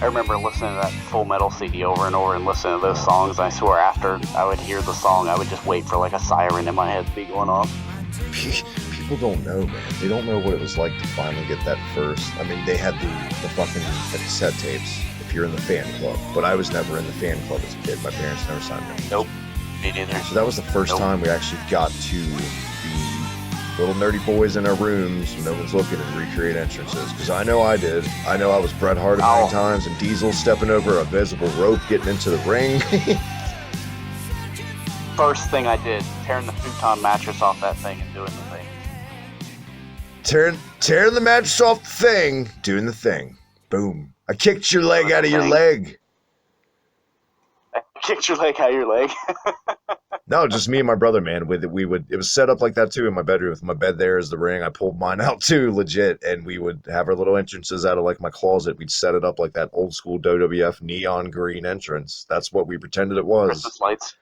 I remember listening to that Full Metal CD over and over and listening to those songs. I swear after I would hear the song, I would just wait for like a siren in my head to be going off. People don't know, man. They don't know what it was like to finally get that first. I mean, they had the fucking cassette tapes if you're in the fan club. But I was never in the fan club as a kid. My parents never signed me. Nope. Me neither. So that was the first time we actually got to be little nerdy boys in our rooms when no one's looking and recreate entrances. Because I know I did. I know I was Bret Hart 9 times and Diesel stepping over a visible rope getting into the ring. First thing I did, tearing the futon mattress off that thing and doing the thing. Tearing the mattress off the thing, doing the thing. Boom. I kicked your leg out of your leg. I kicked your leg out of your leg? No, just me and my brother, man. It was set up like that too in my bedroom with my bed there as the ring. I pulled mine out too, legit, and we would have our little entrances out of like my closet. We'd set it up like that old school WWF neon green entrance. That's what we pretended it was. Christmas lights.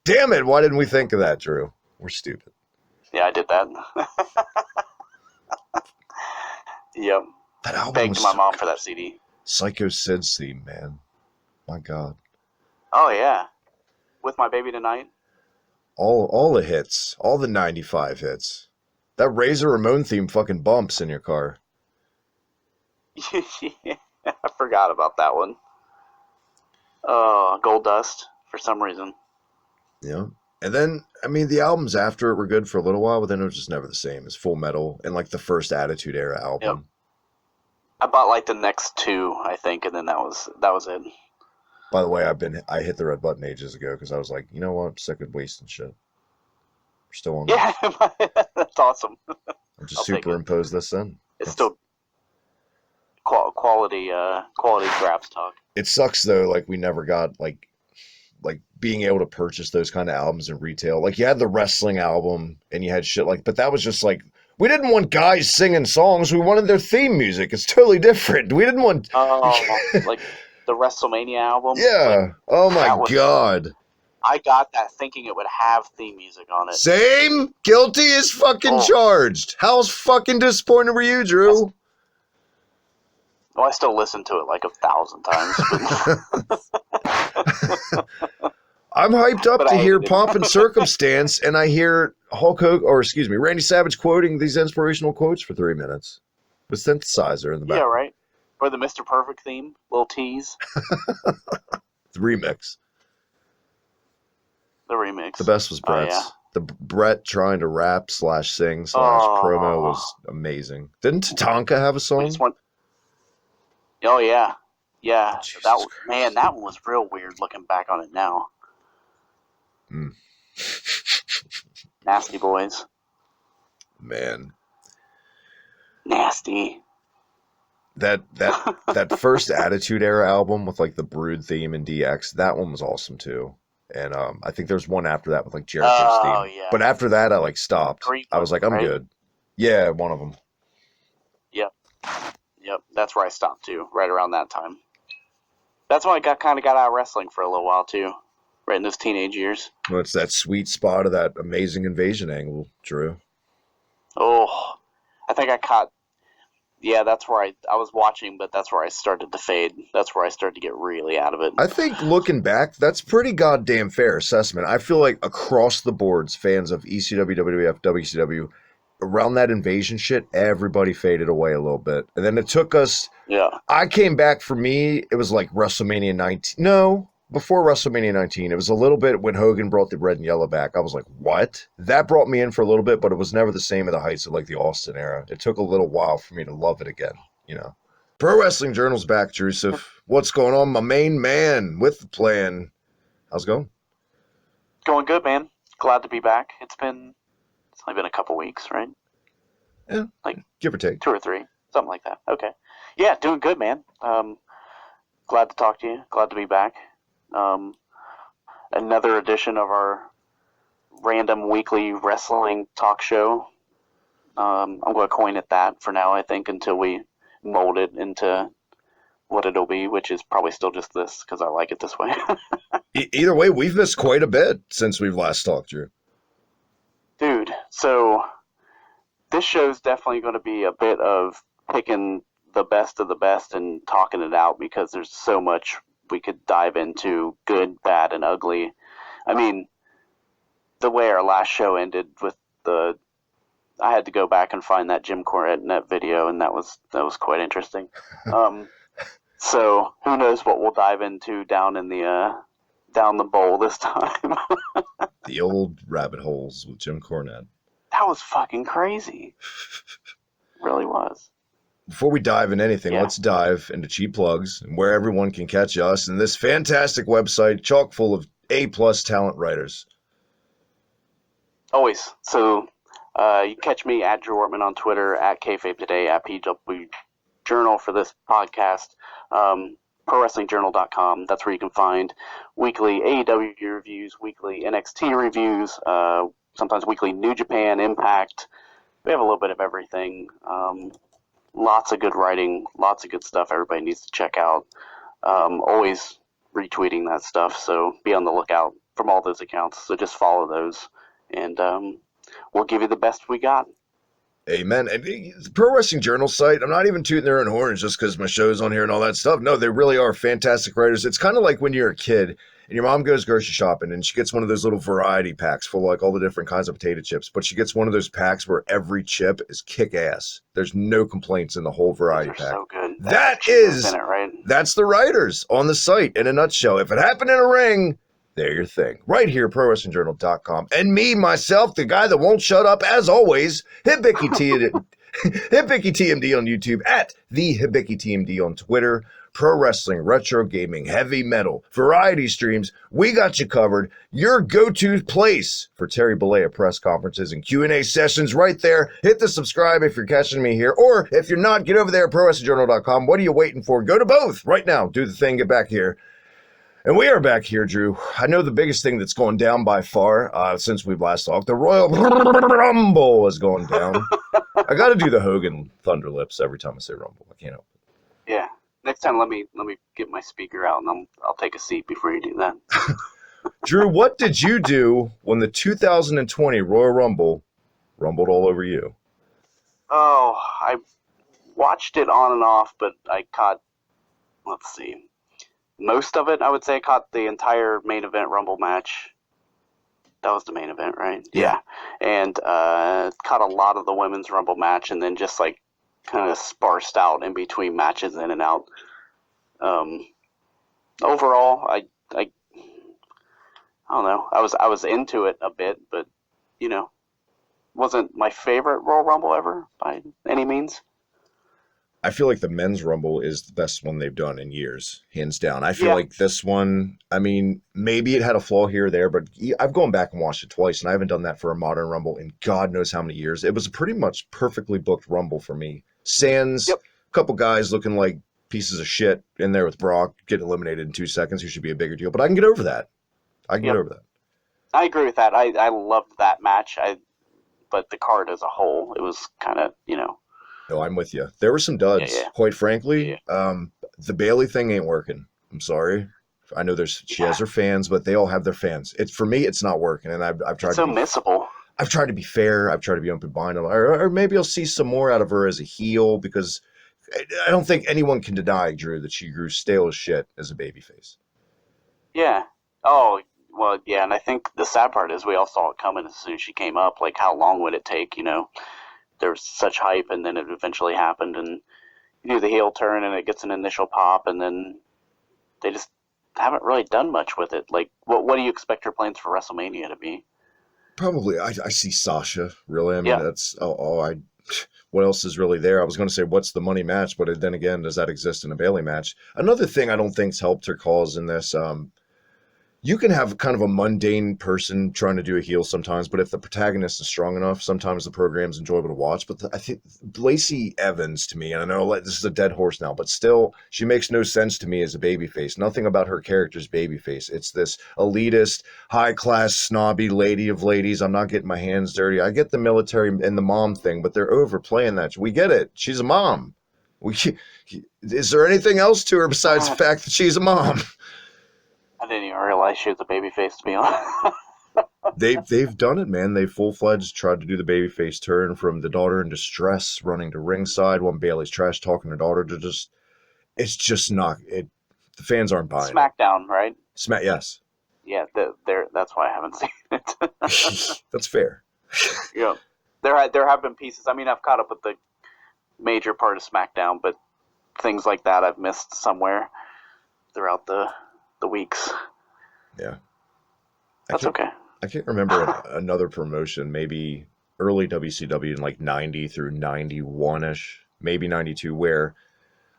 Damn it! Why didn't we think of that, Drew? We're stupid. Yeah, I did that. Yep. That album begged was my so mom good. for that CD. Psycho Sid's theme, man. My God. Oh yeah, With My Baby Tonight. All the hits, all the 95 hits. That Razor Ramon theme fucking bumps in your car. Yeah, I forgot about that one. Gold Dust for some reason. Yeah. And then, I mean, the albums after it were good for a little while, but then it was just never the same as Full Metal and like the first Attitude Era album. Yep. I bought like the next two, I think, and then that was it. By the way, I hit the red button ages ago because I was like, you know what, I'm sick of wasting shit. We're still on. Yeah, that's awesome. I'll just superimpose this in. It's still quality grabs talk. It sucks though, like we never got like being able to purchase those kind of albums in retail. Like you had the wrestling album and you had shit like, but that was just like, we didn't want guys singing songs. We wanted their theme music. It's totally different. We didn't want like the WrestleMania album. Yeah. Like, oh my God. I got that thinking it would have theme music on it. Same. Guilty as fucking charged. How fucking disappointed were you, Drew? Well, I still listen to it like 1,000 times. I'm hyped up to hear Pomp and Circumstance, and I hear Randy Savage quoting these inspirational quotes for 3 minutes with synthesizer in the back. Yeah, right. Or the Mr. Perfect theme, little tease. The remix. The best was Brett's. Yeah. The Brett trying to rap / sing / promo was amazing. Didn't Tatanka have a song? Oh yeah, yeah. Jesus that Christ. that one was real weird looking back on it now. Nasty Boys. Man. Nasty. That first Attitude Era album with like the Brood theme and DX, that one was awesome too. And I think there's one after that with like Jericho's theme. Yeah. But after that, I like stopped. I was like, I'm good. Yeah, one of them. Yep. That's where I stopped too. Right around that time. That's when I kind of got out of wrestling for a little while too. Right in those teenage years. Well, it's that sweet spot of that Amazing Invasion angle, Drew. Oh, I think I caught. Yeah, that's where I was watching, but that's where I started to fade. That's where I started to get really out of it. I think looking back, that's pretty goddamn fair assessment. I feel like across the boards, fans of ECW, WWF, WCW, around that invasion shit, everybody faded away a little bit. And then it took us... Yeah. I came back, for me, it was like WrestleMania 19. No, before WrestleMania 19. It was a little bit when Hogan brought the red and yellow back. I was like, what? That brought me in for a little bit, but it was never the same at the heights of like the Austin era. It took a little while for me to love it again, you know. Pro Wrestling Journal's back, Joseph. What's going on, my main man with the plan? How's it going? Going good, man. Glad to be back. It's only been a couple weeks, right? Yeah, like give or take 2 or 3, something like that. Okay, yeah, doing good, man. Glad to talk to you. Glad to be back. Another edition of our random weekly wrestling talk show. I'm going to coin it that for now, I think, until we mold it into what it'll be, which is probably still just this because I like it this way. Either way, we've missed quite a bit since we've last talked, Drew. Dude, so this show's definitely going to be a bit of picking the best of the best and talking it out, because there's so much we could dive into, good, bad, and ugly. I mean, the way our last show ended with I had to go back and find that Jim Cornette video, and that was quite interesting. So who knows what we'll dive into down the bowl this time. The old rabbit holes with Jim Cornette. That was fucking crazy. Really was. Before we dive into anything, let's dive into cheap plugs and where everyone can catch us and this fantastic website chock full of A-plus talent writers. Always. So you catch me at Drew Ortman on Twitter, at kayfabe today, at PWJ Journal for this podcast. ProWrestlingJournal.com. That's where you can find weekly AEW reviews, weekly NXT reviews, sometimes weekly New Japan, Impact. We have a little bit of everything. Lots of good writing, lots of good stuff everybody needs to check out. Always retweeting that stuff, so be on the lookout from all those accounts. So just follow those, and we'll give you the best we got. Amen. And the Pro Wrestling Journal site, I'm not even tooting their own horns just because my show's on here and all that stuff. No, they really are fantastic writers. It's kind of like when you're a kid and your mom goes grocery shopping and she gets one of those little variety packs full of like all the different kinds of potato chips, but she gets one of those packs where every chip is kick-ass. There's no complaints in the whole variety pack. So good. That's the writers on the site in a nutshell. If it happened in a ring, they're your thing. Right here, ProWrestlingJournal.com. And me, myself, the guy that won't shut up, as always, Hibiki TMD on YouTube, at the Hibiki TMD on Twitter. Pro wrestling, retro gaming, heavy metal, variety streams. We got you covered. Your go-to place for Terry Bollea press conferences and Q&A sessions right there. Hit the subscribe if you're catching me here. Or if you're not, get over there at ProWrestlingJournal.com. What are you waiting for? Go to both right now. Do the thing. Get back here. And we are back here, Drew. I know the biggest thing that's gone down by far since we've last talked, the Royal Rumble has gone down. I got to do the Hogan Thunder Lips every time I say Rumble. I can't help it. Yeah. Next time, let me get my speaker out, and I'll take a seat before you do that. Drew, what did you do when the 2020 Royal Rumble rumbled all over you? Oh, I watched it on and off, but I caught, let's see, most of it. I would say I caught the entire main event Rumble match. That was the main event, right? Yeah. And caught a lot of the women's Rumble match, and then just like kind of sparsed out in between matches, in and out. Overall, I don't know. I was into it a bit, but wasn't my favorite Royal Rumble ever by any means. I feel like the men's Rumble is the best one they've done in years, hands down. I feel like this one, I mean, maybe it had a flaw here or there, but I've gone back and watched it twice, and I haven't done that for a modern Rumble in God knows how many years. It was a pretty much perfectly booked Rumble for me. Sans, a couple guys looking like pieces of shit in there with Brock, get eliminated in 2 seconds, who should be a bigger deal, but I can get over that. I agree with that. I loved that match, but the card as a whole, it was kind of, No, I'm with you. There were some duds, quite frankly. The Bailey thing ain't working. I'm sorry. I know she has her fans, but they all have their fans. For me, it's not working, and I've tried. It's so missable. I've tried to be fair. I've tried to be open-minded, or maybe I'll see some more out of her as a heel, because I don't think anyone can deny, Drew, that she grew stale as shit as a babyface. Yeah. Oh, well, yeah, and I think the sad part is we all saw it coming as soon as she came up. Like, how long would it take, There was such hype, and then it eventually happened, and you do the heel turn, and it gets an initial pop, and then they just haven't really done much with it. Like, what do you expect her plans for WrestleMania to be? Probably, I see Sasha, really. I mean, that's what else is really there? I was going to say, what's the money match? But then again, does that exist in a Bailey match? Another thing I don't think's helped her cause in this, you can have kind of a mundane person trying to do a heel sometimes, but if the protagonist is strong enough, sometimes the program's enjoyable to watch. But I think Lacey Evans, to me, and I know this is a dead horse now, but still, she makes no sense to me as a babyface. Nothing about her character's babyface. It's this elitist, high-class, snobby lady of ladies. I'm not getting my hands dirty. I get the military and the mom thing, but they're overplaying that. We get it. She's a mom. Is there anything else to her besides the fact that she's a mom? I didn't even realize she was a babyface, to be honest. They've done it, man. They full-fledged tried to do the babyface turn from the daughter in distress running to ringside when Bailey's trash talking her daughter to just it's just not it. The fans aren't buying SmackDown, right? it. Yes. Yeah, that's why I haven't seen it. That's fair. Yeah, there have been pieces. I mean, I've caught up with the major part of SmackDown, but things like that I've missed somewhere throughout the weeks. Yeah. That's okay. I can't remember another promotion, maybe early WCW in like 90 through 91-ish, maybe 92, where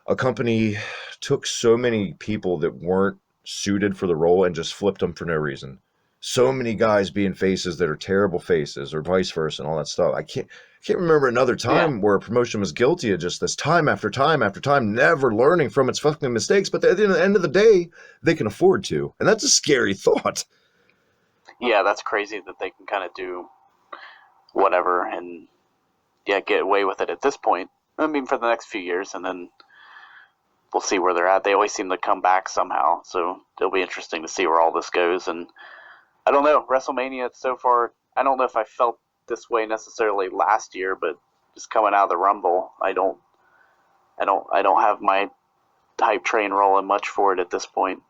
a company took so many people that weren't suited for the role and just flipped them for no reason. So many guys being faces that are terrible faces or vice versa and all that stuff. I can't remember another time where a promotion was guilty of just this time after time after time, never learning from its fucking mistakes. But at the end of the day, they can afford to. And that's a scary thought. Yeah, that's crazy that they can kind of do whatever and get away with it at this point. I mean, for the next few years, and then we'll see where they're at. They always seem to come back somehow, so it'll be interesting to see where all this goes. And I don't know, WrestleMania so far, I don't know if I felt this way necessarily last year, but just coming out of the Rumble, I don't have my hype train rolling much for it at this point.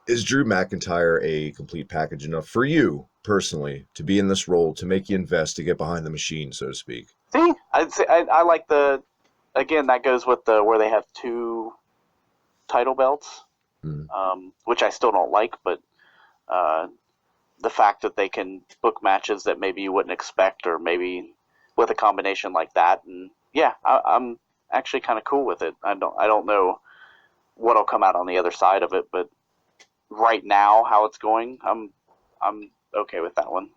Is Drew McIntyre a complete package enough for you personally to be in this role, to make you invest, to get behind the machine, so to speak? See, I'd say I like again, that goes with where they have 2 title belts, which I still don't like, but the fact that they can book matches that maybe you wouldn't expect, or maybe with a combination like that, and I'm actually kind of cool with it. I don't know what'll come out on the other side of it, but right now, how it's going, I'm okay with that one.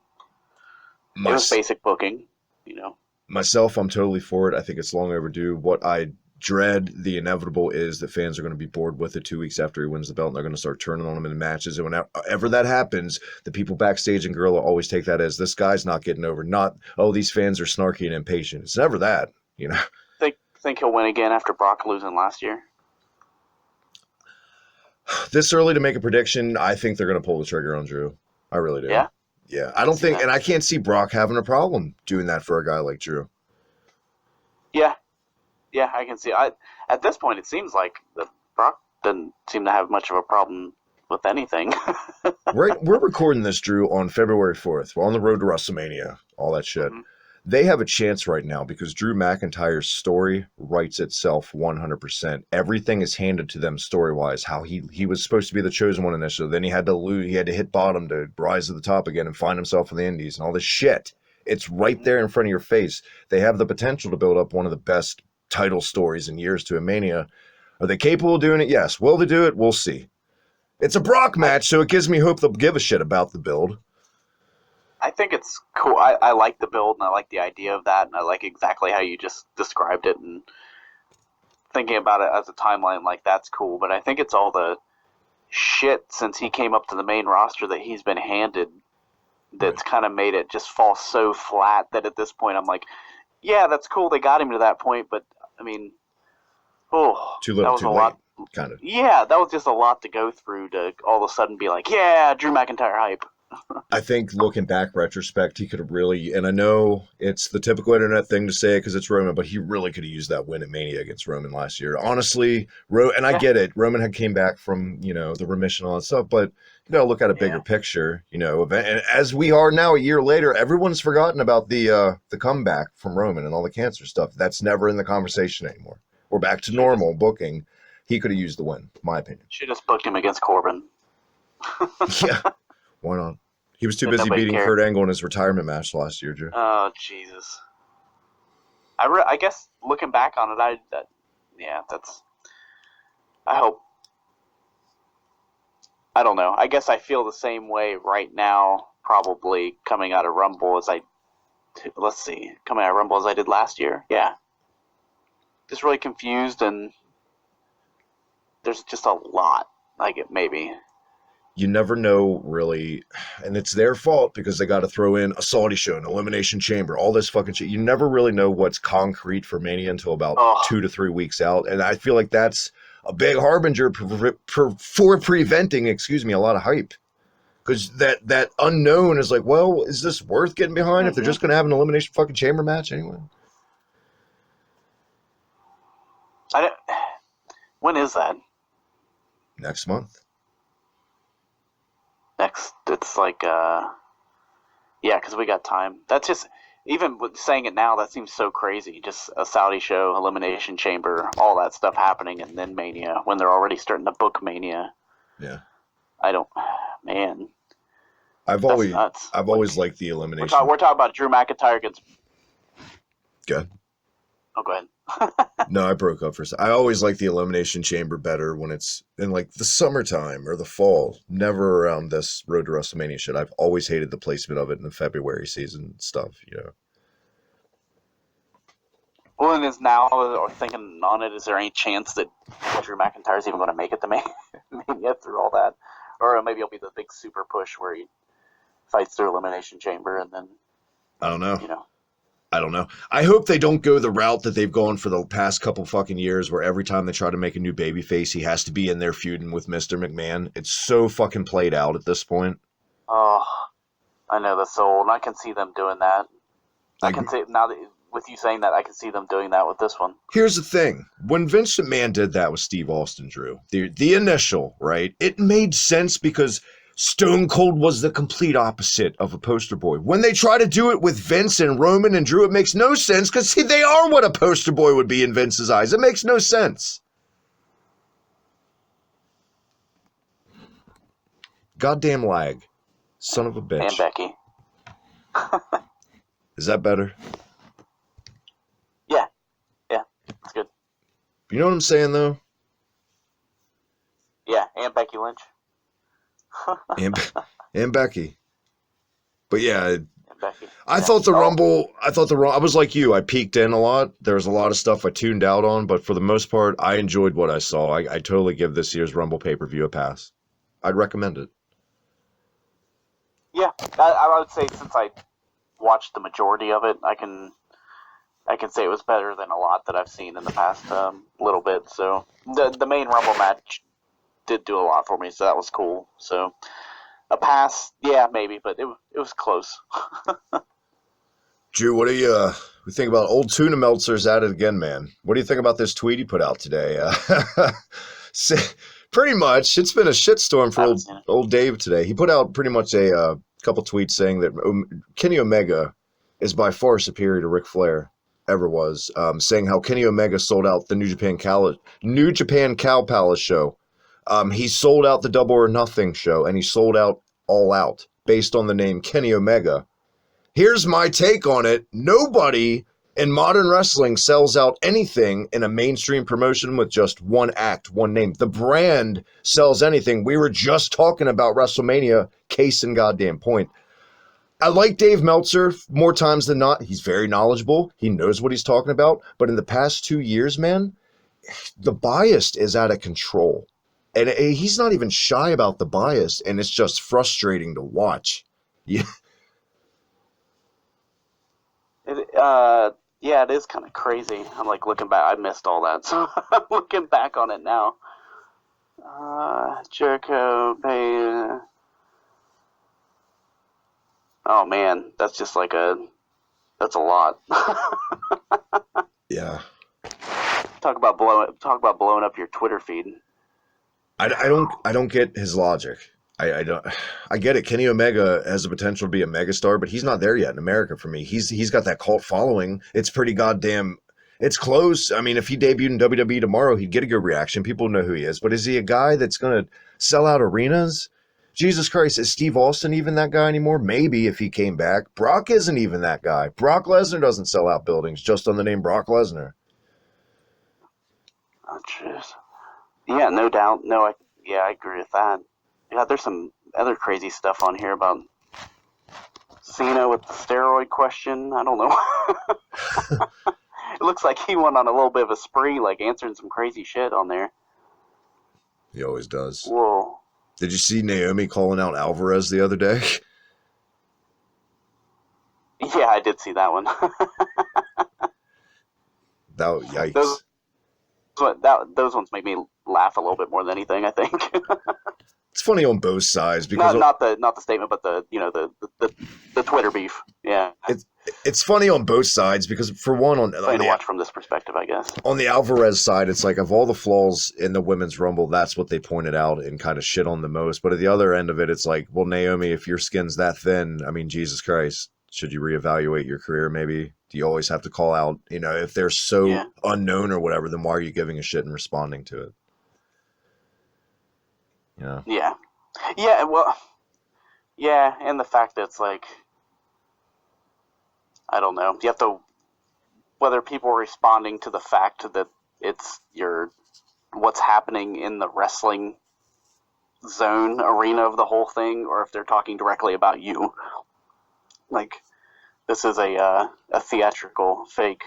It was basic booking, Myself, I'm totally for it. I think it's long overdue. What I dread, the inevitable, is that fans are going to be bored with it 2 weeks after he wins the belt, and they're going to start turning on him in matches. And whenever that happens, the people backstage and Gorilla always take that as, this guy's not getting over. Not, oh, these fans are snarky and impatient. It's never that, Think he'll win again after Brock losing last year? This early to make a prediction, I think they're going to pull the trigger on Drew. I really do. Yeah. I don't think, and I can't see Brock having a problem doing that for a guy like Drew. Yeah, I can see. At this point, it seems like Brock doesn't seem to have much of a problem with anything. We're recording this, Drew, on February 4th. We're on the road to WrestleMania, all that shit. Mm-hmm. They have a chance right now because Drew McIntyre's story writes itself 100%. Everything is handed to them story-wise. How he was supposed to be the chosen one initially. Then he had to lose. He had to hit bottom to rise to the top again and find himself in the Indies and all this shit. It's right there in front of your face. They have the potential to build up one of the best title stories in years to a Mania. Are they capable of doing it? Yes. Will they do it? We'll see. It's a Brock match, so it gives me hope they'll give a shit about the build. I think it's cool. I like the build, and I like the idea of that, and I like exactly how you just described it, and thinking about it as a timeline like that's cool, but I think it's all the shit since he came up to the main roster that he's been handed that's kind of made it just fall so flat that at this point I'm like, yeah, that's cool, they got him to that point, but, I mean, too little, too late, kind of. Yeah, that was just a lot to go through to all of a sudden be like, yeah, Drew McIntyre hype. I think looking back, retrospect, he could have really, and I know it's the typical internet thing to say because it's Roman, but he really could have used that win at Mania against Roman last year. Honestly, and I get it. Roman had came back from, the remission and all that stuff, but you got to look at a bigger picture, and as we are now a year later, everyone's forgotten about the comeback from Roman and all the cancer stuff. That's never in the conversation anymore. We're back to normal booking. He could have used the win, my opinion. Should just booked him against Corbin. Yeah. Why not? He was too busy beating Kurt Angle in his retirement match last year, Drew. Oh, Jesus. I guess looking back on it, that's... I hope... I don't know. I guess I feel the same way right now, probably coming out of Rumble as I... Let's see. Coming out of Rumble as I did last year. Yeah. Just really confused, and there's just a lot. Maybe... You never know, really, and it's their fault because they got to throw in a Saudi show, an Elimination Chamber, all this fucking shit. You never really know what's concrete for Mania until about 2 to 3 weeks out, and I feel like that's a big harbinger for preventing, a lot of hype. Because that unknown is like, well, is this worth getting behind if they're just going to have an elimination fucking chamber match anyway? When is that? Next month. It's like, yeah, because we got time. That's just, even with saying it now, that seems so crazy. Just a Saudi show, Elimination Chamber, all that stuff happening, and then Mania, when they're already starting to book Mania. Yeah. Man. I've always liked the elimination. We're talking about Drew McIntyre against. Good. Oh, go ahead. No, I broke up for a second. I always like the elimination chamber better when it's in like the summertime or the fall. Never around this Road to WrestleMania shit. I've always hated the placement of it in the February season stuff. Well, and is now, or thinking on it, is there any chance that Drew McIntyre is even going to make it to Mania through all that? Or maybe it'll be the big super push where he fights through Elimination Chamber and then. I don't know. I don't know. I hope they don't go the route that they've gone for the past couple fucking years where every time they try to make a new babyface, he has to be in there feuding with Mr. McMahon. It's so fucking played out at this point. Oh, I know, that's so old. And I can see them doing that. I can see, now that with you saying that, I can see them doing that with this one. Here's the thing. When Vince McMahon did that with Steve Austin, Drew, the initial, right, it made sense because Stone Cold was the complete opposite of a poster boy. When they try to do it with Vince and Roman and Drew, it makes no sense because, see, they are what a poster boy would be in Vince's eyes. It makes no sense. Goddamn lag. Son of a bitch. And Becky. Is that better? Yeah. Yeah. It's good. You know what I'm saying, though? Yeah, and Becky Lynch. and Becky. But yeah, I thought the Rumble, I was like you, I peeked in a lot. There was a lot of stuff I tuned out on, but for the most part, I enjoyed what I saw. I totally give this year's Rumble pay-per-view a pass. I'd recommend it. Yeah, I would say since I watched the majority of it, I can say it was better than a lot that I've seen in the past little bit. So the main Rumble match did do a lot for me, so that was cool. So a pass, yeah, maybe, but it was close. Drew, what do you think about old Tuna Meltzer's at it again, man? What do you think about this tweet he put out today? Pretty much, it's been a shitstorm for old Dave today. He put out pretty much a couple tweets saying that Kenny Omega is by far superior to Ric Flair, ever was, saying how Kenny Omega sold out the New Japan Cow Palace show. He sold out the Double or Nothing show, and he sold out All Out based on the name Kenny Omega. Here's my take on it. Nobody in modern wrestling sells out anything in a mainstream promotion with just one act, one name. The brand sells anything. We were just talking about WrestleMania, case in goddamn point. I like Dave Meltzer more times than not. He's very knowledgeable. He knows what he's talking about. But in the past 2 years, man, the bias is out of control. And he's not even shy about the bias, and it's just frustrating to watch. Yeah. Yeah, it is kind of crazy. I'm like looking back. I missed all that, so I'm looking back on it now. Jericho, oh man, that's just like that's a lot. Yeah. Talk about blowing up your Twitter feed. I don't get his logic. I get it. Kenny Omega has the potential to be a megastar, but he's not there yet in America for me. He's got that cult following. It's pretty goddamn. It's close. I mean, if he debuted in WWE tomorrow, he'd get a good reaction. People know who he is. But is he a guy that's going to sell out arenas? Jesus Christ, is Steve Austin even that guy anymore? Maybe if he came back. Brock isn't even that guy. Brock Lesnar doesn't sell out buildings just on the name Brock Lesnar. Oh, jeez. Yeah, no doubt. I agree with that. Yeah, there's some other crazy stuff on here about Cena with the steroid question. I don't know. It looks like he went on a little bit of a spree, like answering some crazy shit on there. He always does. Whoa. Did you see Naomi calling out Alvarez the other day? Yeah, I did see that one. Yikes. Those ones make me laugh a little bit more than anything, I think. It's funny on both sides because not the statement, but the Twitter beef. Yeah, it's funny on both sides because for one on to the watch from this perspective, I guess. on the Alvarez side, it's like of all the flaws in the women's rumble, that's what they pointed out and kind of shit on the most. But at the other end of it, it's like, well, Naomi, if your skin's that thin, I mean, Jesus Christ, should you reevaluate your career? Maybe do you always have to call out? If they're so unknown or whatever, then why are you giving a shit and responding to it? Yeah. Well, yeah, and the fact that it's like, I don't know. You have to, whether people are responding to the fact that it's what's happening in the wrestling zone arena of the whole thing, or if they're talking directly about you. Like, this is a theatrical fake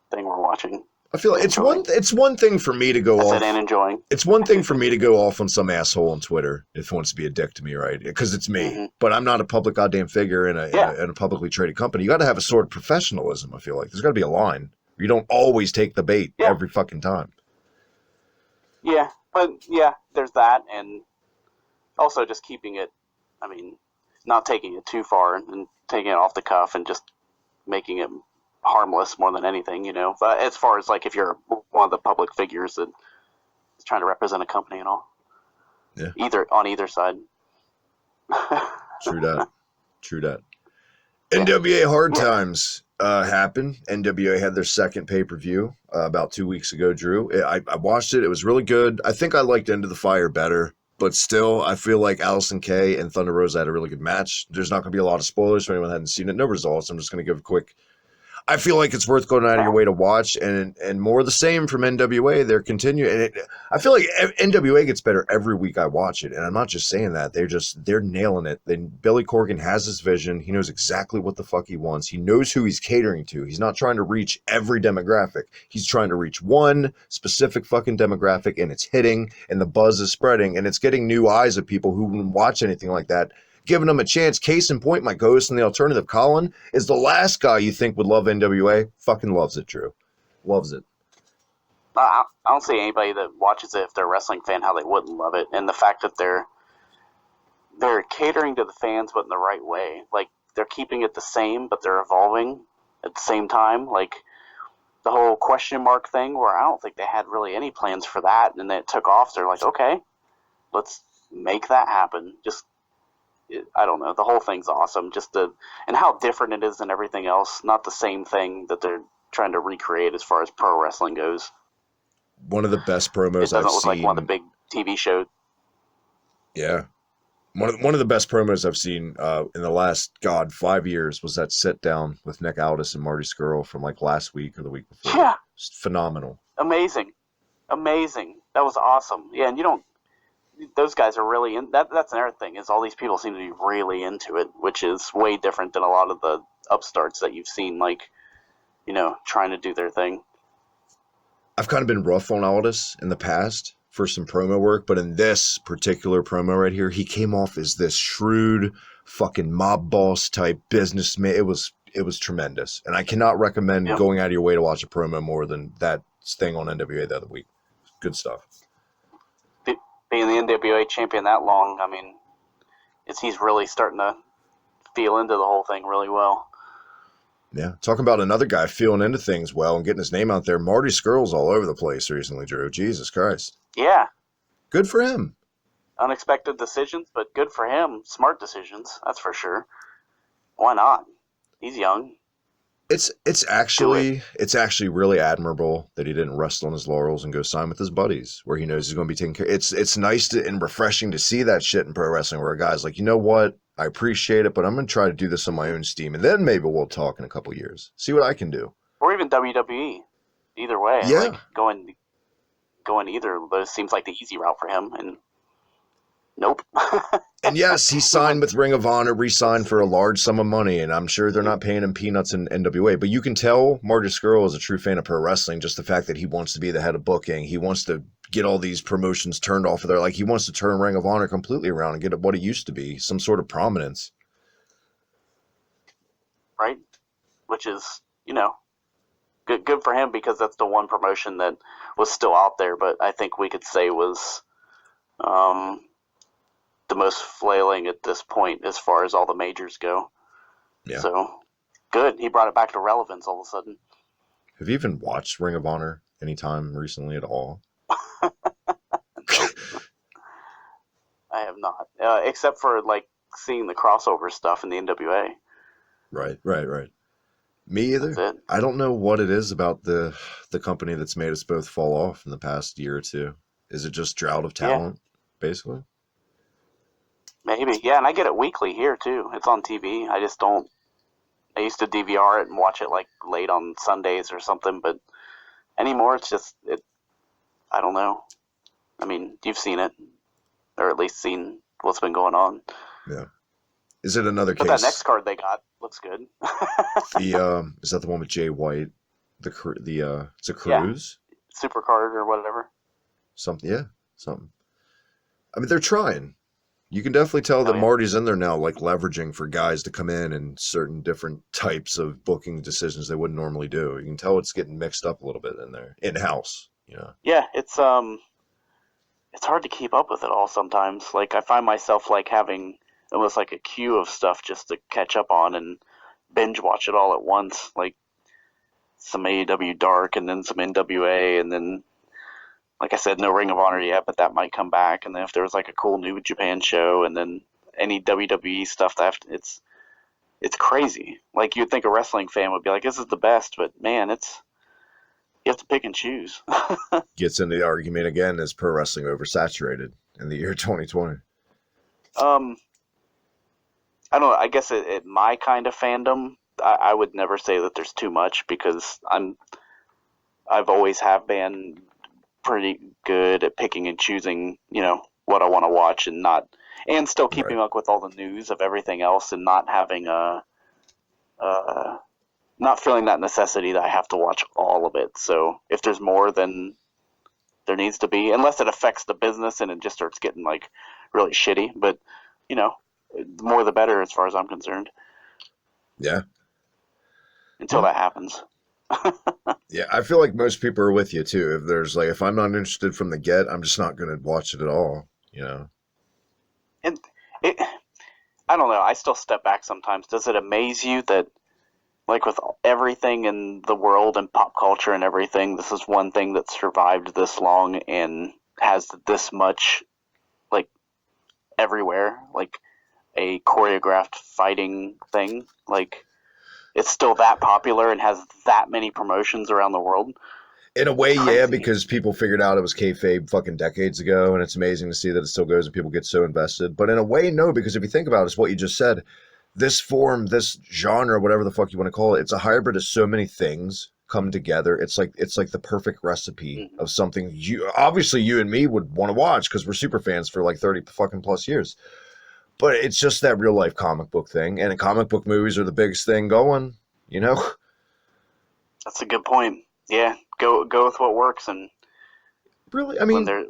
thing we're watching. I feel like it's one thing for me to go off. And enjoying. It's one thing for me to go off on some asshole on Twitter if he wants to be a dick to me, right? Because it's me. Mm-hmm. But I'm not a public goddamn figure in a publicly traded company. You got to have a sort of professionalism, I feel like. There's got to be a line. You don't always take the bait every fucking time. Yeah, but there's that. And also just keeping it, I mean, not taking it too far and taking it off the cuff and just making it harmless more than anything, But as far as like if you're one of the public figures that is trying to represent a company and all, on either side. True that. NWA Hard Times happened. NWA had their second pay-per-view about 2 weeks ago. Drew, I watched it. It was really good. I think I liked End of the Fire better. But still, I feel like Allison Kay and Thunder Rosa had a really good match. There's not going to be a lot of spoilers for anyone who hadn't seen it. No results. I'm just going to give a quick. I feel like it's worth going out of your way to watch, and more of the same from NWA. They're continuing, and I feel like NWA gets better every week I watch it, and I'm not just saying that. They're nailing it. Then Billy Corgan has his vision. He knows exactly what the fuck he wants. He knows who he's catering to. He's not trying to reach every demographic. He's trying to reach one specific fucking demographic, and it's hitting, and the buzz is spreading, and it's getting new eyes of people who wouldn't watch anything like that, giving them a chance. Case in point, my co-host in the alternative, Colin, is the last guy you think would love NWA. Fucking loves it, Drew. Loves it. I don't see anybody that watches it, if they're a wrestling fan, how they wouldn't love it. And the fact that they're catering to the fans, but in the right way. Like, they're keeping it the same, but they're evolving at the same time. Like, the whole question mark thing, where I don't think they had really any plans for that, and then it took off. They're like, okay, let's make that happen. I don't know. The whole thing's awesome. And how different it is than everything else. Not the same thing that they're trying to recreate as far as pro wrestling goes. One of the best promos I've seen. It doesn't look like one of the big TV shows. Yeah. One of the best promos I've seen in the last, 5 years was that sit down with Nick Aldis and Marty Scurll from like last week or the week before. Yeah. It's phenomenal. Amazing. That was awesome. Yeah, and those guys are really in that. That's another thing, is all these people seem to be really into it, which is way different than a lot of the upstarts that you've seen, like, trying to do their thing. I've kind of been rough on Aldis in the past for some promo work, but in this particular promo right here, he came off as this shrewd fucking mob boss type businessman. It was tremendous, and I cannot recommend going out of your way to watch a promo more than that thing on NWA the other week. Good stuff. Being the NWA champion that long, I mean, he's really starting to feel into the whole thing really well. Yeah, talking about another guy feeling into things well and getting his name out there. Marty Scurll's all over the place recently, Drew. Jesus Christ. Yeah. Good for him. Unexpected decisions, but good for him. Smart decisions, that's for sure. Why not? He's young. It's actually really admirable that he didn't rest on his laurels and go sign with his buddies, where he knows he's going to be taken care. It's nice and refreshing to see that shit in pro wrestling, where a guy's like, you know what, I appreciate it, but I'm going to try to do this on my own steam, and then maybe we'll talk in a couple years, see what I can do. Or even WWE. Either way, yeah. Like going either of those seems like the easy route for him, and nope. And yes, he signed with Ring of Honor, re-signed for a large sum of money, and I'm sure they're not paying him peanuts in NWA. But you can tell Marty Scurll is a true fan of pro wrestling, just the fact that he wants to be the head of booking. He wants to get all these promotions turned off of there. Like, he wants to turn Ring of Honor completely around and get it what it used to be, some sort of prominence. Right? Which is, good for him, because that's the one promotion that was still out there, but I think we could say was the most flailing at this point as far as all the majors go. Yeah. So good. He brought it back to relevance all of a sudden. Have you even watched Ring of Honor anytime recently at all? Nope, I have not. Except for like seeing the crossover stuff in the NWA. Right. Me That's either. it. I don't know what it is about the company that's made us both fall off in the past year or two. Is it just drought of Yeah, talent, basically? maybe. Yeah, and I get it weekly here too. It's on TV. I just don't. I used to DVR it and watch it like late on Sundays or something, but anymore it's just it. I don't know. I mean, you've seen it, or at least seen what's been going on. Yeah. Is it another But that next case? card they got looks good. The is that the one with Jay White? It's a Yeah, cruise? super card or whatever. Something, yeah, something. I mean, they're trying. You can definitely tell Oh that yeah. Marty's in there now, like leveraging for guys to come in and certain different types of booking decisions they wouldn't normally do. You can tell it's getting mixed up a little bit in there, in house. You know. Yeah, it's hard to keep up with it all sometimes. Like I find myself like having almost like a queue of stuff just to catch up on and binge watch it all at once. Like some AEW Dark and then some NWA and then like I said, no Ring of Honor yet, but that might come back. And then if there was like a cool New Japan show and then any WWE stuff it's crazy. Like you'd think a wrestling fan would be like, this is the best, but man, it's you have to pick and choose. Gets into the argument again: is pro wrestling oversaturated in the year 2020? um, I don't know. I guess it my kind of fandom, I would never say that there's too much because I've always have been pretty good at picking and choosing, what I want to watch and still Right. keeping up with all the news of everything else and not having uh, not feeling that necessity that I have to watch all of it. So if there's more, then there needs to be, unless it affects the business and it just starts getting like really shitty. But you know, the more the better as far as I'm concerned. Yeah. Until Yeah. that happens. Yeah. I feel like most people are with you too. If I'm not interested from the get, I'm just not going to watch it at all. You know. And it, I don't know. I still step back sometimes. Does it amaze you that, like, with everything in the world and pop culture and everything, this is one thing that survived this long and has this much, like, everywhere, like a choreographed fighting thing? Like, it's still that popular and has that many promotions around the world? In a It's way, yeah, crazy. because people figured out it was kayfabe fucking decades ago, and it's amazing to see that it still goes and people get so invested. But in a way, no, because if you think about it, it's what you just said. This form, this genre, whatever the fuck you want to call it, it's a hybrid of so many things come together. It's like the perfect recipe Mm-hmm. of something you and me would want to watch because we're super fans for like 30 fucking plus years. But it's just that real life comic book thing, and comic book movies are the biggest thing going. You know, That's a good point. Yeah, go with what works, and really, I when mean, there,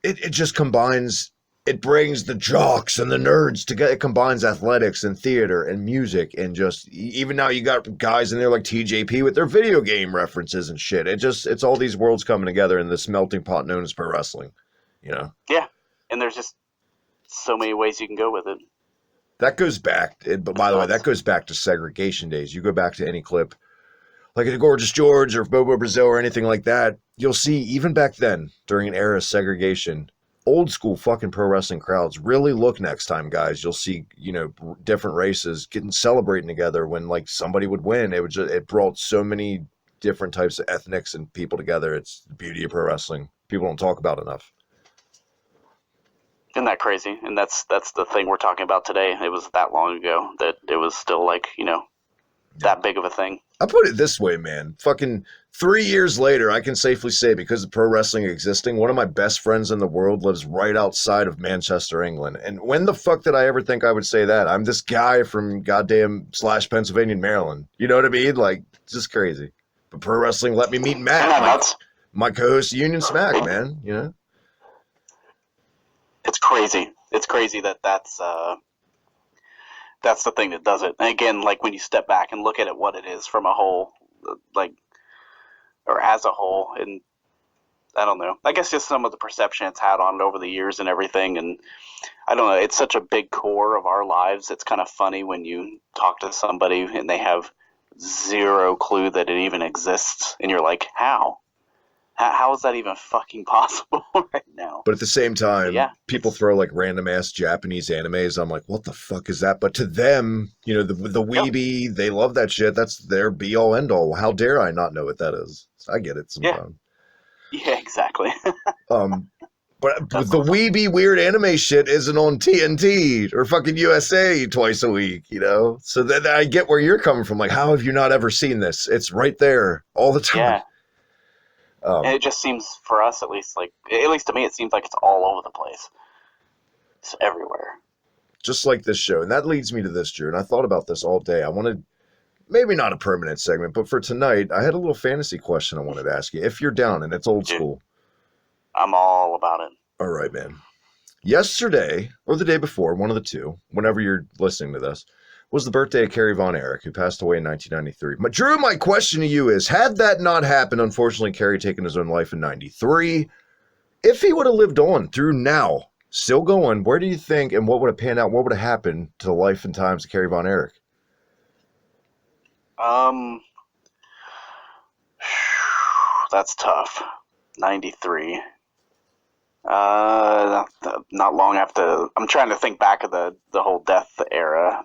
it just combines, it brings the jocks and the nerds together. It combines athletics and theater and music and just even now you got guys in there like TJP with their video game references and shit. It's all these worlds coming together in this melting pot known as pro wrestling. You know, yeah, and there's just so many ways you can go with it. that goes back. But It's by the way, that nuts. goes back to segregation days. You go back to any clip like a Gorgeous George or Bobo Brazil or anything like that, you'll see even back then during an era of segregation, old school fucking pro wrestling crowds really look next time, guys. You'll see, different races getting celebrating together when like somebody would win. It brought so many different types of ethnics and people together. It's the beauty of pro wrestling. People don't talk about enough. Isn't that crazy? And that's the thing we're talking about today. It was that long ago that it was still like Yeah. that big of a thing. I put it this way, man. Fucking 3 years later, I can safely say, because of pro wrestling existing, one of my best friends in the world lives right outside of Manchester, England. And when the fuck did I ever think I would say that? I'm this guy from goddamn / Pennsylvania and Maryland. You know what I mean? Like, it's just crazy. But pro wrestling let me meet Isn't Matt, that my nuts? my co-host of Union Smack, man. You know? It's crazy. It's crazy that's the thing that does it. And again, like when you step back and look at it, what it is from a whole, like or as a whole, and I don't know. I guess just some of the perception it's had on it over the years and everything, and I don't know. It's such a big core of our lives. It's kind of funny when you talk to somebody and they have zero clue that it even exists, and you're like, how? How is that even fucking possible right now? But at the same time, yeah, people throw like random ass Japanese animes. I'm like, what the fuck is that? But to them, you know, the weeby, they love that shit. That's their be all end all. How dare I not know what that is? I get it sometimes. Yeah, exactly. But the weeby weird anime shit isn't on TNT or fucking USA twice a week, you know? So then I get where you're coming from. Like, how have you not ever seen this? It's right there all the time. Yeah. And it just seems, for us at least, to me, it seems like it's all over the place. It's everywhere. Just like this show. And that leads me to this, Drew. And I thought about this all day. I wanted, maybe not a permanent segment, but for tonight, I had a little fantasy question I wanted to ask you. If you're down, and it's old school. I'm all about it. All right, man. Yesterday, or the day before, one of the two, whenever you're listening to this, was the birthday of Kerry Von Erich, who passed away in 1993. Drew, my question to you is, had that not happened, unfortunately, Kerry taking his own life in 93, if he would have lived on through now, still going, where do you think, and what would have panned out, what would have happened to the life and times of Kerry Von Erich? That's tough. 93. Not long after. I'm trying to think back of the whole death era.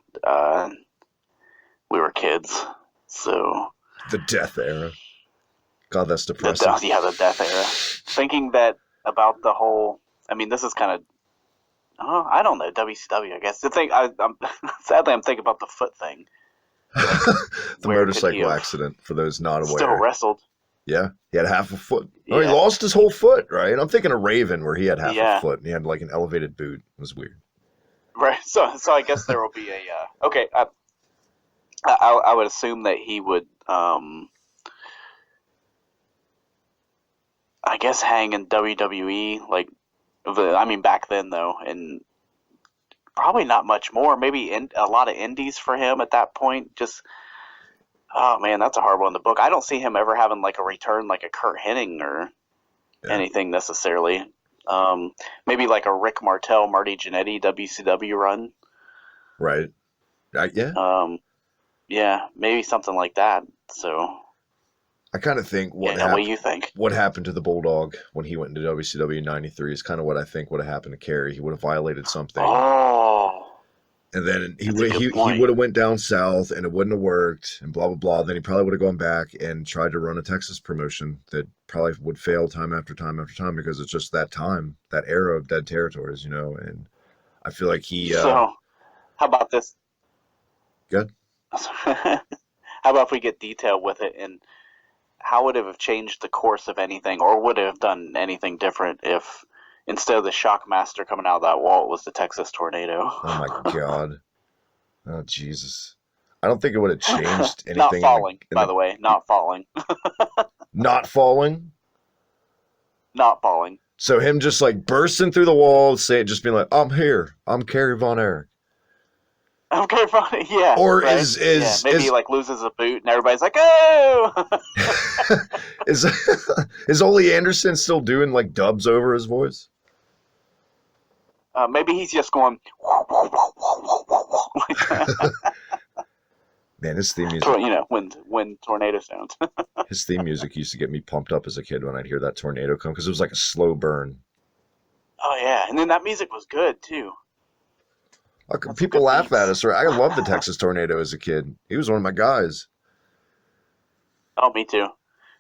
We were kids, so the death era. God, that's depressing. The death era. Thinking that about the whole. I mean, this is kind of. I don't know, WCW. I guess the thing. Sadly, I'm thinking about the foot thing. The motorcycle accident. For those not aware, still wrestled. Yeah, he had half a foot. Oh, he lost his whole foot, right? I'm thinking of Raven, where he had half a foot and he had like an elevated boot. It was weird. Right. So I guess there will be a. Okay. I would assume that he would. I guess hang in WWE. Back then though, and probably not much more. Maybe a lot of indies for him at that point. Just. Oh man, that's a hard one to book. I don't see him ever having like a return like a Kurt Hennig or anything necessarily. Maybe like a Rick Martel, Marty Jannetty WCW run. Right. Yeah. Yeah, maybe something like that. So. I kind of think what do you think? What happened to the Bulldog when he went into WCW in '93 is kind of what I think would have happened to Kerry. He would have violated something. Oh. And then he would have went down south and it wouldn't have worked and blah, blah, blah. Then he probably would have gone back and tried to run a Texas promotion that probably would fail time after time after time because it's just that time, that era of dead territories, you know. And I feel like he... So, how about this? Good. How about if we get detailed with it, and how would it have changed the course of anything, or would it have done anything different if... Instead of the Shockmaster coming out of that wall, it was the Texas Tornado. Oh, my God. Oh, Jesus. I don't think it would have changed anything. Not falling, by the way. Not falling. Not falling? Not falling. So him just, like, bursting through the wall, just being like, I'm here. I'm Kerry Von Erich. I'm Kerry Von Erich, yeah. Or right? Maybe he, like, loses a boot, and everybody's like, oh! Is Ole Anderson still doing, like, dubs over his voice? Maybe he's just going. Man, his theme music. You know, when tornado sounds. His theme music used to get me pumped up as a kid when I'd hear that tornado come because it was like a slow burn. Oh yeah, and then that music was good too. People laugh at us, right? I loved the Texas Tornado as a kid. He was one of my guys. Oh, me too.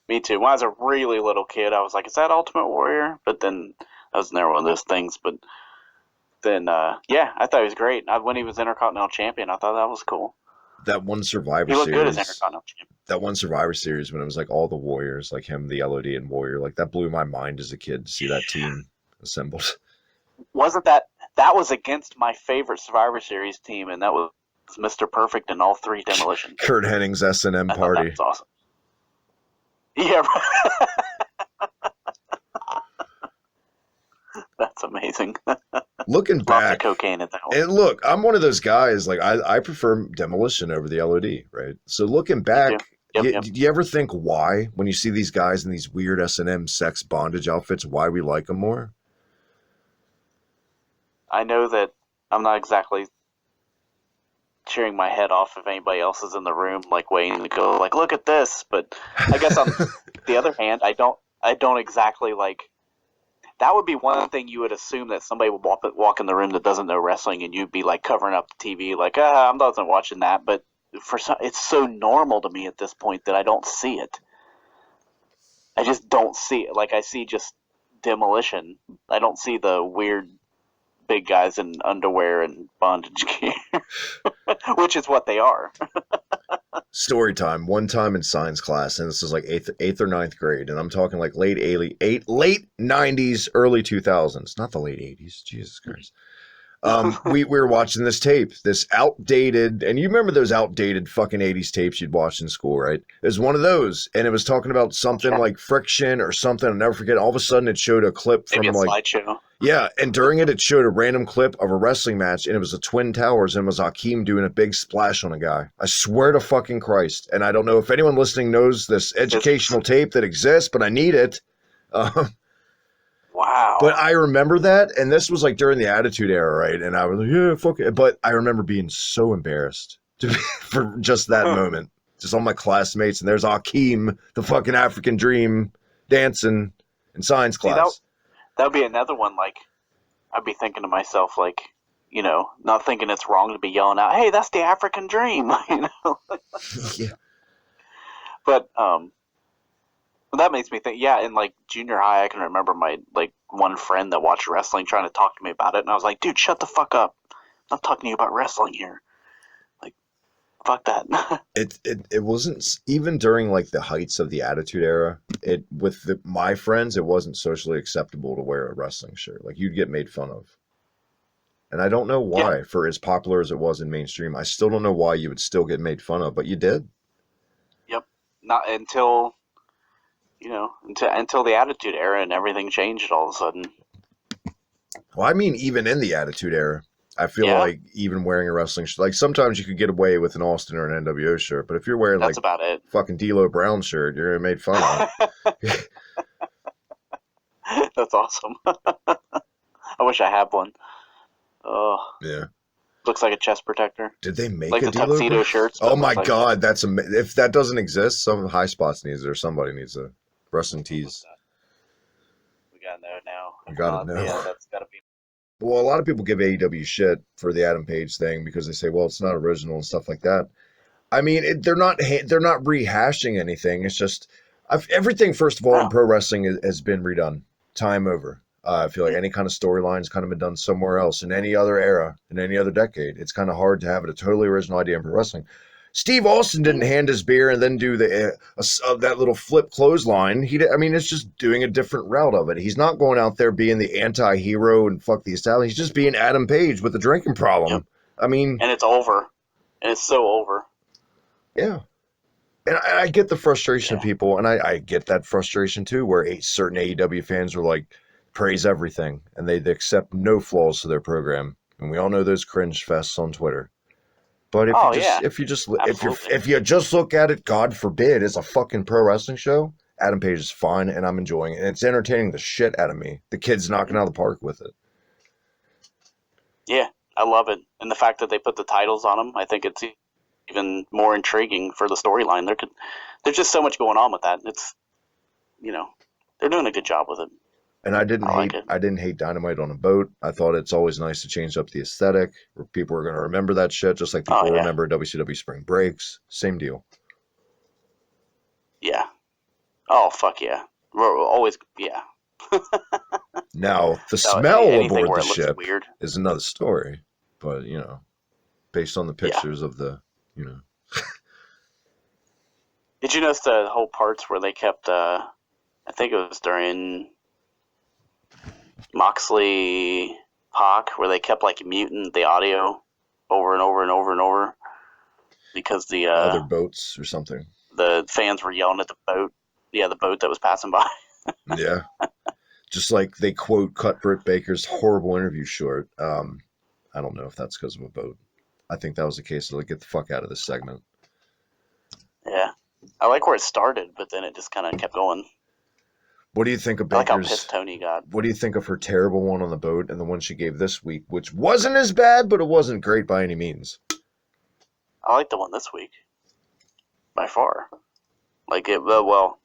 Me too. When I was a really little kid, I was like, "Is that Ultimate Warrior?" But then I was never one of those things. But then, I thought he was great. When he was Intercontinental Champion, I thought that was cool. That one Survivor Series. He looked good as Intercontinental Champion. That one Survivor Series when it was like all the Warriors, like him, the LOD, and Warrior, like that blew my mind as a kid to see that team assembled. Wasn't that was against my favorite Survivor Series team, and that was Mr. Perfect and all three Demolition. Kurt Hennig's S&M party. That was awesome. Yeah. That's amazing. Looking back, cocaine at that one. And look, I'm one of those guys. Like I prefer Demolition over the LOD, right? So looking back, Yep. Do you ever think why, when you see these guys in these weird S&M sex bondage outfits, why we like them more? I know that I'm not exactly cheering my head off if anybody else is in the room, like waiting to go, like, look at this. But I guess on the other hand, I don't exactly like. That would be one thing you would assume that somebody would walk in the room that doesn't know wrestling, and you'd be like covering up the TV, like, I'm not watching that. But it's so normal to me at this point that I don't see it. I just don't see it. Like I see just demolition. I don't see the weird big guys in underwear and bondage gear, which is what they are. Story time. One time in science class, and this is like eighth or ninth grade, and I'm talking like late 90s, early 2000s, not the late 80s. Jesus Christ. We were watching this tape, this outdated, and you remember those outdated fucking 80s tapes you'd watch in school, right? It was one of those, and it was talking about something like friction or something. I'll never forget. All of a sudden, it showed a clip from Maybe a like slideshow. Yeah, and during it showed a random clip of a wrestling match, and it was the Twin Towers, and it was Hakeem doing a big splash on a guy. I swear to fucking Christ. And I don't know if anyone listening knows this educational tape that exists, but I need it. Wow. But I remember that, and this was like during the Attitude Era, right? And I was like, yeah, fuck it. But I remember being so embarrassed for just that moment. Just all my classmates, and there's Hakeem, the fucking African Dream, dancing in science class. See, that would be another one, like, I'd be thinking to myself, like, you know, not thinking it's wrong to be yelling out, hey, that's the African Dream, you know? Yeah. But, that makes me think, yeah, in, like, junior high, I can remember my, like, one friend that watched wrestling trying to talk to me about it, and I was like, dude, shut the fuck up. I'm not talking to you about wrestling here. Like, fuck that. It wasn't, even during like the heights of the Attitude Era, my friends, it wasn't socially acceptable to wear a wrestling shirt. Like, you'd get made fun of. And I don't know why, Yeah. for as popular as it was in mainstream. I still don't know why you would still get made fun of, but you did. Yep. Not until, you know, until the Attitude Era and everything changed all of a sudden. Well, I mean, even in the Attitude Era, I feel Yeah. like even wearing a wrestling shirt, like sometimes you could get away with an Austin or an NWO shirt, but if you're wearing That's like about it. fucking D'Lo Brown shirt, you're made fun of. That's awesome. I wish I had one. Oh, Yeah. looks like a chest protector. Did they make Like a the D'Lo tuxedo Brown? shirts. Oh my like God, that's if that doesn't exist, some High Spots needs it, or somebody needs a wrestling tees. We gotta know now. You gotta know. Yeah, that's gotta be. Well, a lot of people give AEW shit for the Adam Page thing because they say, well, it's not original and stuff like that. I mean, they're not rehashing anything. It's just everything. First of all, in pro wrestling has been redone time over. I feel like any kind of storyline's kind of been done somewhere else in any other era, in any other decade. It's kind of hard to have a totally original idea in pro wrestling. Steve Austin didn't hand his beer and then do that little flip clothesline. I mean, it's just doing a different route of it. He's not going out there being the anti-hero and fuck the establishment. He's just being Adam Page with a drinking problem. Yep. I mean, and it's over, and it's so over. Yeah. And I get the frustration of people, and I get that frustration too, where certain AEW fans are like, praise everything, and they accept no flaws to their program. And we all know those cringe fests on Twitter. But if you just look at it, God forbid, it's a fucking pro wrestling show, Adam Page is fine, and I'm enjoying it. And it's entertaining the shit out of me. The kid's knocking out of the park with it. Yeah, I love it. And the fact that they put the titles on them, I think it's even more intriguing for the storyline. There's just so much going on with that. It's, you know, they're doing a good job with it. And I didn't hate Dynamite on a boat. I thought it's always nice to change up the aesthetic. Where people are going to remember that shit, just like people remember WCW Spring Breaks. Same deal. Yeah. Oh, fuck yeah. We're always, yeah. Now, the smell aboard the ship is another story. But, you know, based on the pictures of the, you know. Did you notice the whole parts where they kept, I think it was during Moxley Pac, where they kept like muting the audio over and over and over and over because the other boats or something. The fans were yelling at the boat. Yeah, the boat that was passing by. Yeah, just like they cut Britt Baker's horrible interview short. I don't know if that's because of a boat. I think that was the case of like, get the fuck out of this segment. Yeah, I like where it started, but then it just kind of kept going. What do you think of I like how Baker's? pissed Tony got. What do you think of her terrible one on the boat and the one she gave this week, which wasn't as bad, but it wasn't great by any means? I like the one this week, by far. Like it, well,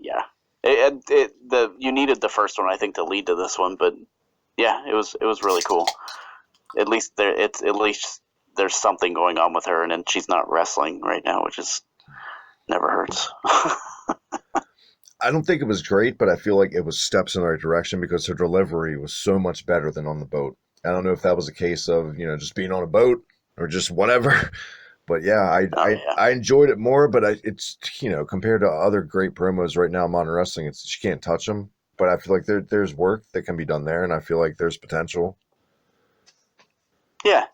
yeah. You needed the first one, I think, to lead to this one, but yeah, it was really cool. At least there's something going on with her, and then she's not wrestling right now, which is never hurts. I don't think it was great, but I feel like it was steps in the right direction because her delivery was so much better than on the boat. I don't know if that was a case of, just being on a boat or just whatever. But yeah, I enjoyed it more, but it's, compared to other great promos right now in modern wrestling, she can't touch them. But I feel like there's work that can be done there, and I feel like there's potential. Yeah.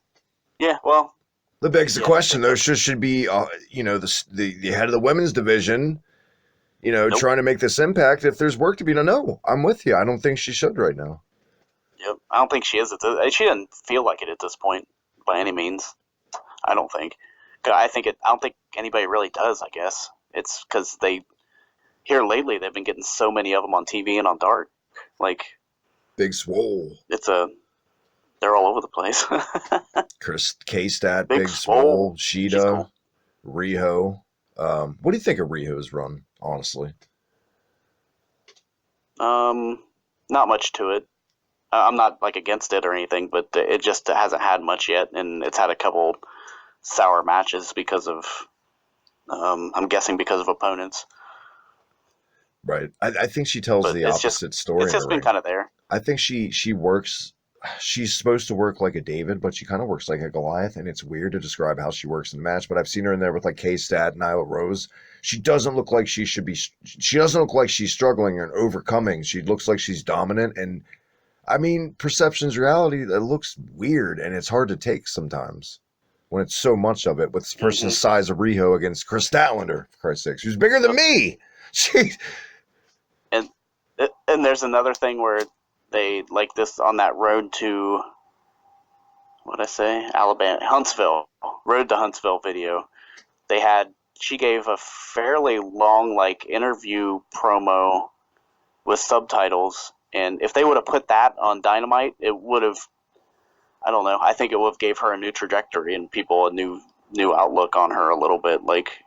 Yeah, well. The begs the question, though, should be, the head of the women's division, Nope. trying to make this impact. If there's work to be done, no, I'm with you. I don't think she should right now. Yep, I don't think she is. She doesn't feel like it at this point by any means. I don't think. I don't think anybody really does. I guess it's because here lately they've been getting so many of them on TV and on Dark. Like Big Swole. They're all over the place. Chris K-Stat, Big Swole, Sheeta, cool. Riho. What do you think of Riho's run, honestly? Not much to it. I'm not against it or anything, but it just hasn't had much yet, and it's had a couple sour matches because of, I'm guessing because of opponents. Right. I think she tells the opposite story. It's just been kind of there. I think she works. She's supposed to work like a David, but she kind of works like a Goliath, and it's weird to describe how she works in the match. But I've seen her in there with K-Stat, Nyla Rose. She doesn't look like she should be. She doesn't look like she's struggling and overcoming. She looks like she's dominant, and I mean, perception's reality. It looks weird, and it's hard to take sometimes when it's so much of it. With this person's size of Riho against Chris Statlander, for Christ's sake, who's bigger than me. And there's another thing where they like this on that road to Alabama, Huntsville, road to Huntsville video. She gave a fairly long interview promo with subtitles, and if they would have put that on Dynamite, it would have, I don't know, I think it would have gave her a new trajectory and people a new outlook on her a little bit.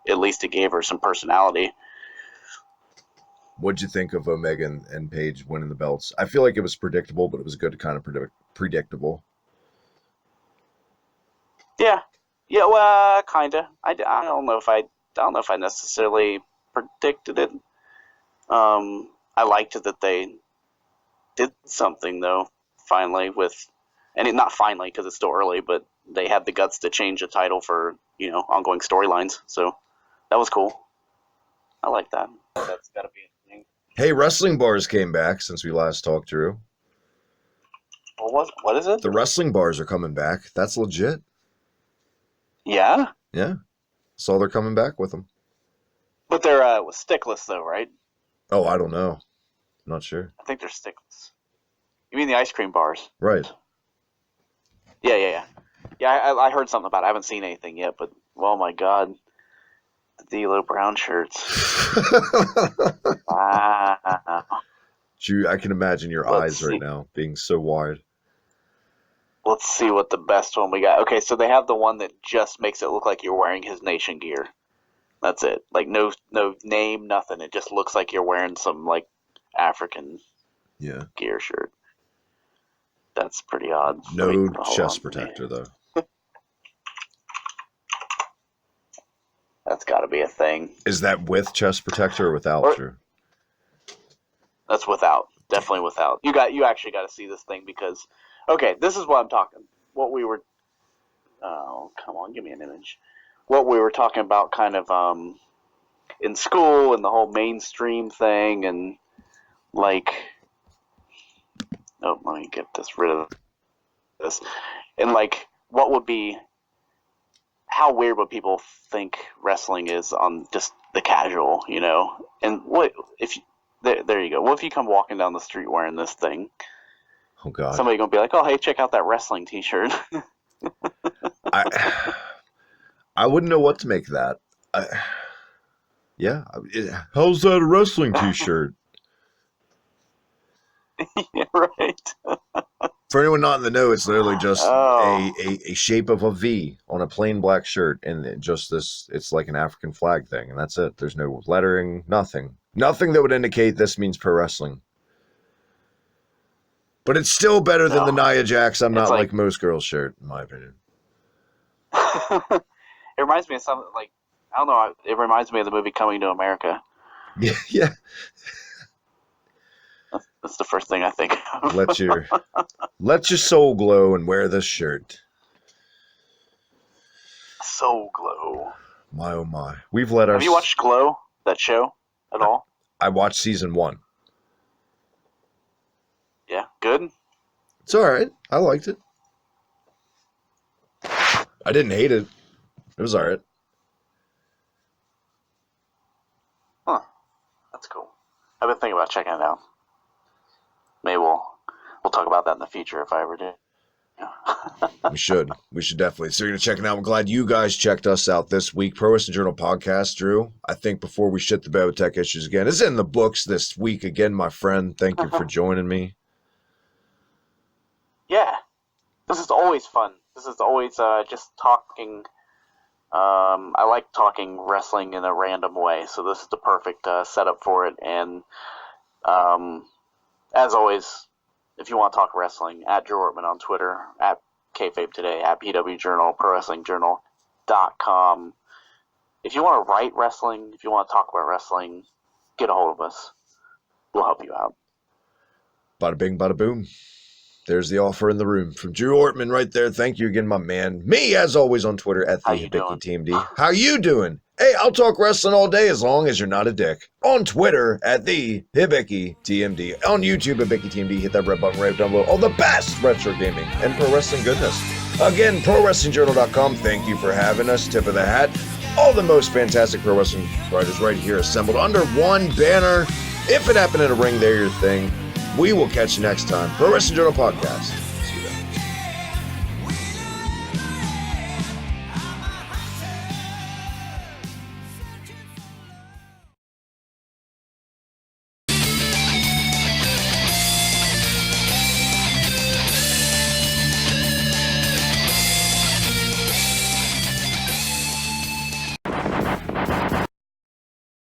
At least it gave her some personality. What'd you think of Omega and Paige winning the belts? I feel like it was predictable, but it was good to kind of predictable. Yeah, well, kinda. I don't know if I necessarily predicted it. I liked it that they did something though. Finally, not finally because it's still early, but they had the guts to change the title for ongoing storylines. So that was cool. I like that. That's got to be a thing. Hey, wrestling bars came back since we last talked, Drew. What is it? The wrestling bars are coming back. That's legit. Yeah? Yeah. So they're coming back with them. But they're stickless though, right? Oh, I don't know. I'm not sure. I think they're stickless. You mean the ice cream bars? Right. Yeah. Yeah, I heard something about it. I haven't seen anything yet, but, oh my God. The D'Lo Brown shirts. Wow. Drew, I can imagine your eyes right now being so wide. Let's see what the best one we got. Okay, so they have the one that just makes it look like you're wearing his nation gear. That's it. No name, nothing. It just looks like you're wearing some African gear shirt. That's pretty odd. No chest protector though. That's got to be a thing. Is that with chest protector or without, Drew? That's without. Definitely without. You actually got to see this thing because, okay, this is what I'm talking. Oh, come on, give me an image. What we were talking about kind of in school and the whole mainstream thing and let me get rid of this. And what would be, how weird would people think wrestling is on just the casual, And what if there you go. What if you come walking down the street wearing this thing? Oh God! Somebody gonna be like, "Oh, hey, check out that wrestling T-shirt." I wouldn't know what to make of that. Yeah. How's that a wrestling t-shirt? Yeah, right. For anyone not in the know, it's literally just Oh. a shape of a V on a plain black shirt, and it's like an African flag thing, and that's it. There's no lettering, nothing. Nothing that would indicate this means pro wrestling. But it's still better than the Nia Jax I'm not like most girls shirt, in my opinion. It reminds me of something like, I don't know, it reminds me of the movie Coming to America. Yeah. That's the first thing I think of. Let your soul glow and wear this shirt. Soul Glow. My oh my. Have you watched Glow, that show, at all? I watched season 1. Yeah, good? It's alright. I liked it. I didn't hate it. It was alright. Huh. That's cool. I've been thinking about checking it out. Maybe we'll talk about that in the future if I ever do. Yeah. We should definitely. So you're going to check it out. I'm glad you guys checked us out this week. Pro Wrestling Journal podcast, Drew. I think before we shit the bed with tech issues again, it's in the books this week again, my friend. Thank you for joining me. Yeah. This is always fun. This is always just talking. I like talking wrestling in a random way, so this is the perfect setup for it. And as always, if you want to talk wrestling, at Drew Ortman on Twitter, at kayfabe today, at PW Journal, ProWrestlingJournal.com. If you want to write wrestling, if you want to talk about wrestling, get a hold of us. We'll help you out. Bada bing, bada boom. There's the offer in the room from Drew Ortman right there. Thank you again, my man. Me, as always, on Twitter, at the Hibiki TMD. How you doing? Hey, I'll talk wrestling all day as long as you're not a dick. On Twitter, at the Hibiki TMD. On YouTube, Hibiki TMD. Hit that red button right down below. All the best retro gaming and pro wrestling goodness. Again, ProWrestlingJournal.com. Thank you for having us. Tip of the hat. All the most fantastic pro wrestling writers right here assembled under one banner. If it happened in a ring, they're your thing. We will catch you next time. Pro Wrestling Journal Podcast.